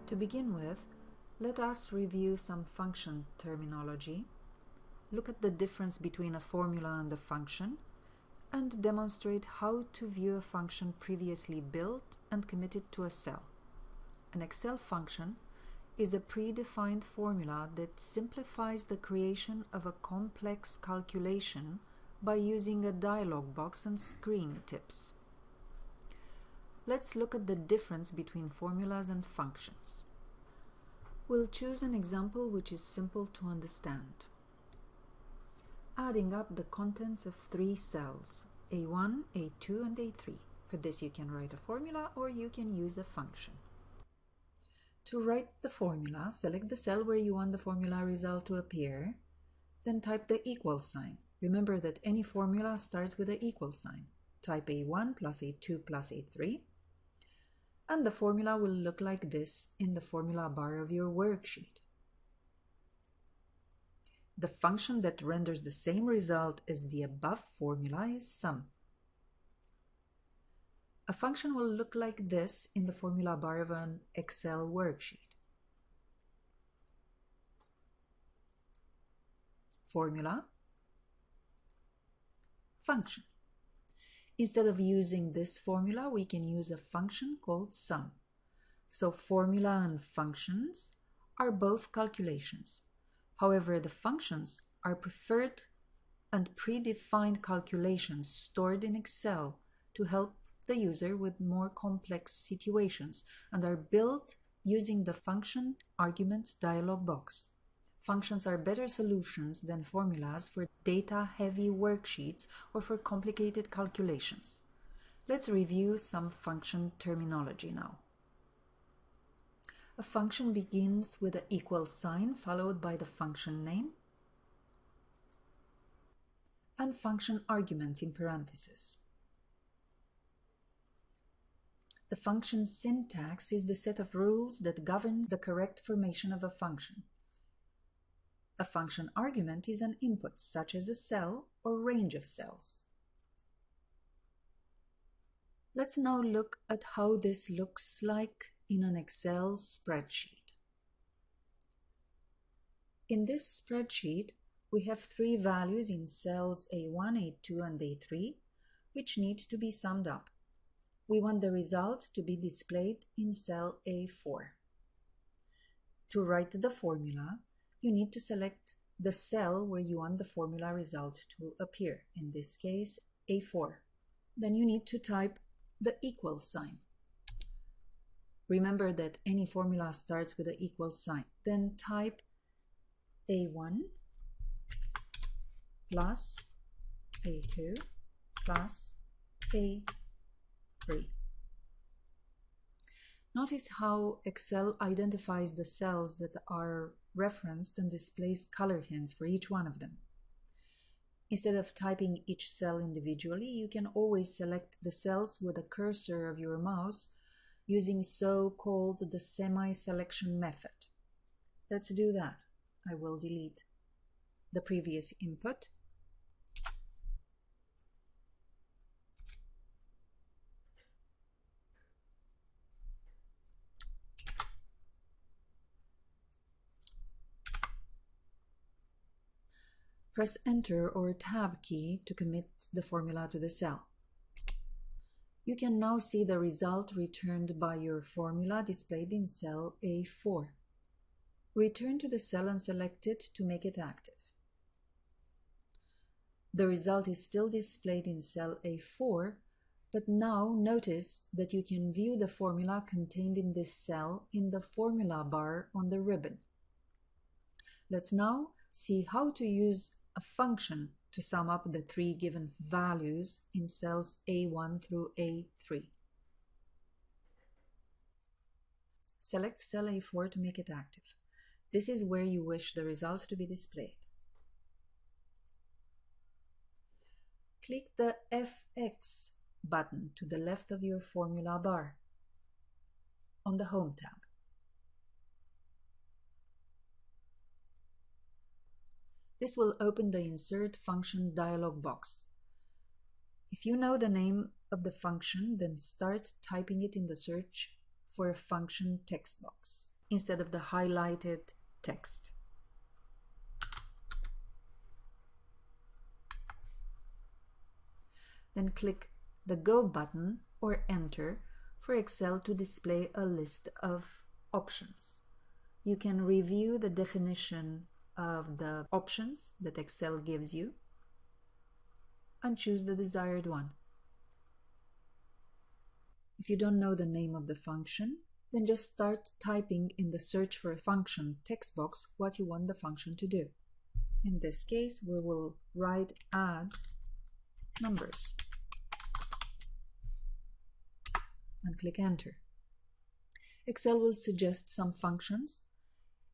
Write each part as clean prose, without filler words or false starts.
To begin with, let us review some function terminology, look at the difference between a formula and a function, and demonstrate how to view a function previously built and committed to a cell. An Excel function is a predefined formula that simplifies the creation of a complex calculation by using a dialog box and screen tips. Let's look at the difference between formulas and functions. We'll choose an example which is simple to understand. Adding up the contents of 3 cells, A1, A2 and A3. For this you can write a formula or you can use a function. To write the formula, select the cell where you want the formula result to appear, then type the equal sign. Remember that any formula starts with an equal sign. Type A1 plus A2 plus A3, and the formula will look like this in the formula bar of your worksheet. The function that renders the same result as the above formula is sum. A function will look like this in the formula bar of an Excel worksheet. Formula, function. Instead of using this formula, we can use a function called sum. So formula and functions are both calculations. However, the functions are preferred and predefined calculations stored in Excel to help the user with more complex situations and are built using the function arguments dialog box. Functions are better solutions than formulas for data-heavy worksheets or for complicated calculations. Let's review some function terminology now. A function begins with an equal sign followed by the function name and function arguments in parentheses. The function syntax is the set of rules that govern the correct formation of a function. A function argument is an input, such as a cell or range of cells. Let's now look at how this looks like in an Excel spreadsheet. In this spreadsheet, we have 3 values in cells A1, A2 and A3, which need to be summed up. We want the result to be displayed in cell A4. To write the formula, you need to select the cell where you want the formula result to appear, in this case A4. Then you need to type the equal sign. Remember that any formula starts with an equal sign. Then type A1 plus A2 plus A3. Notice how Excel identifies the cells that are referenced and displays color hints for each one of them. Instead of typing each cell individually, you can always select the cells with the cursor of your mouse using so-called the semi-selection method. Let's do that. I will delete the previous input. Press Enter or Tab key to commit the formula to the cell. You can now see the result returned by your formula displayed in cell A4. Return to the cell and select it to make it active. The result is still displayed in cell A4, but now notice that you can view the formula contained in this cell in the formula bar on the ribbon. Let's now see how to use a function to sum up the 3 given values in cells A1 through A3. Select cell A4 to make it active. This is where you wish the results to be displayed. Click the FX button to the left of your formula bar on the Home tab. This will open the Insert Function dialog box. If you know the name of the function, then start typing it in the search for a function text box. instead of the highlighted text. Then click the Go button or Enter for Excel to display a list of options. You can review the definition of the options that Excel gives you and choose the desired one. If you don't know the name of the function, then just start typing in the Search for a Function text box what you want the function to do. In this case, we will write add numbers and click Enter. Excel will suggest some functions.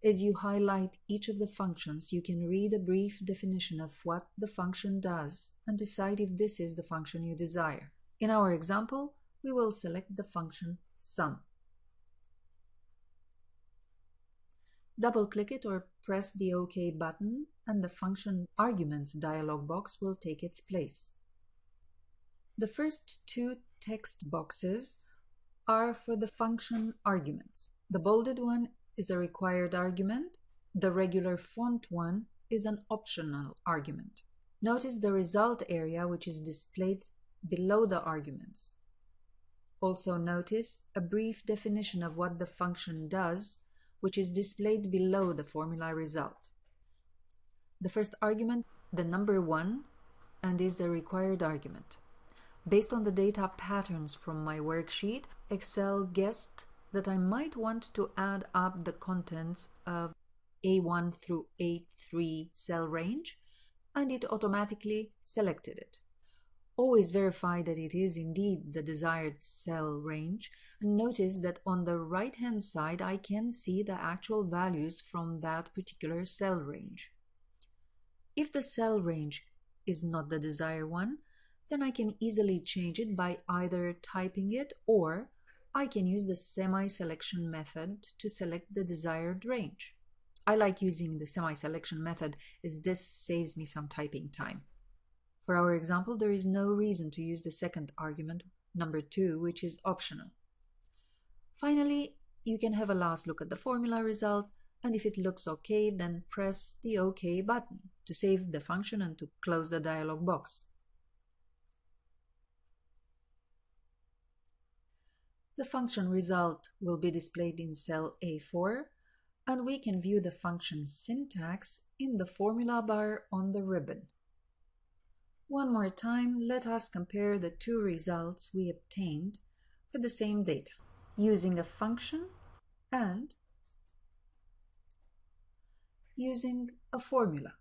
As you highlight each of the functions, you can read a brief definition of what the function does and decide if this is the function you desire. In our example, we will select the function sum. Double-click it or press the OK button and the function arguments dialog box will take its place. The first two text boxes are for the function arguments. The bolded one is a required argument. The regular font one is an optional argument. Notice the result area which is displayed below the arguments. Also notice a brief definition of what the function does, which is displayed below the formula result. The first argument, the number 1, and is a required argument. Based on the data patterns from my worksheet, Excel guessed that I might want to add up the contents of A1 through A3 cell range, and it automatically selected it. Always verify that it is indeed the desired cell range, and notice that on the right-hand side I can see the actual values from that particular cell range. If the cell range is not the desired one, then I can easily change it by either typing it, or I can use the semi-selection method to select the desired range. I like using the semi-selection method as this saves me some typing time. For our example, there is no reason to use the second argument, number 2, which is optional. Finally, you can have a last look at the formula result, and if it looks okay, then press the OK button to save the function and to close the dialog box. The function result will be displayed in cell A4, and we can view the function syntax in the formula bar on the ribbon. One more time, let us compare the two results we obtained for the same data, using a function and using a formula.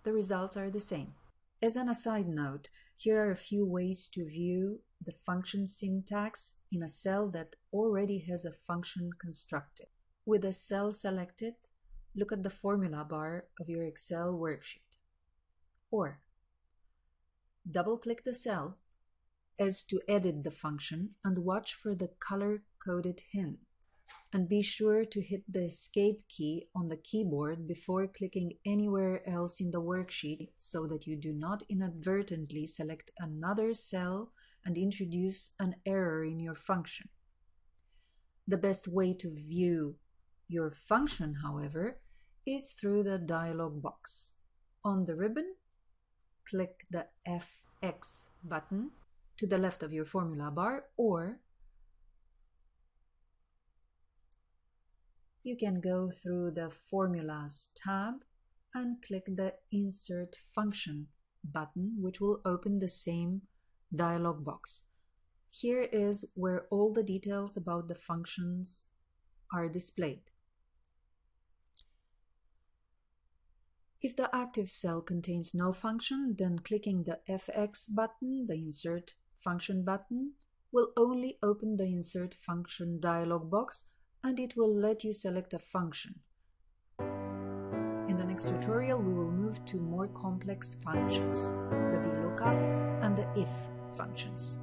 The results are the same. As an aside note, here are a few ways to view the function syntax in a cell that already has a function constructed. With a cell selected, look at the formula bar of your Excel worksheet. Or double-click the cell as to edit the function and watch for the color-coded hint. And be sure to hit the Escape key on the keyboard before clicking anywhere else in the worksheet so that you do not inadvertently select another cell and introduce an error in your function. The best way to view your function, however, is through the dialog box. On the ribbon, click the FX button to the left of your formula bar, or you can go through the Formulas tab and click the Insert Function button, which will open the same dialog box. Here is where all the details about the functions are displayed. If the active cell contains no function, then clicking the FX button, the Insert Function button, will only open the Insert Function dialog box, and it will let you select a function. In the next tutorial, we will move to more complex functions, the VLOOKUP and the IF functions.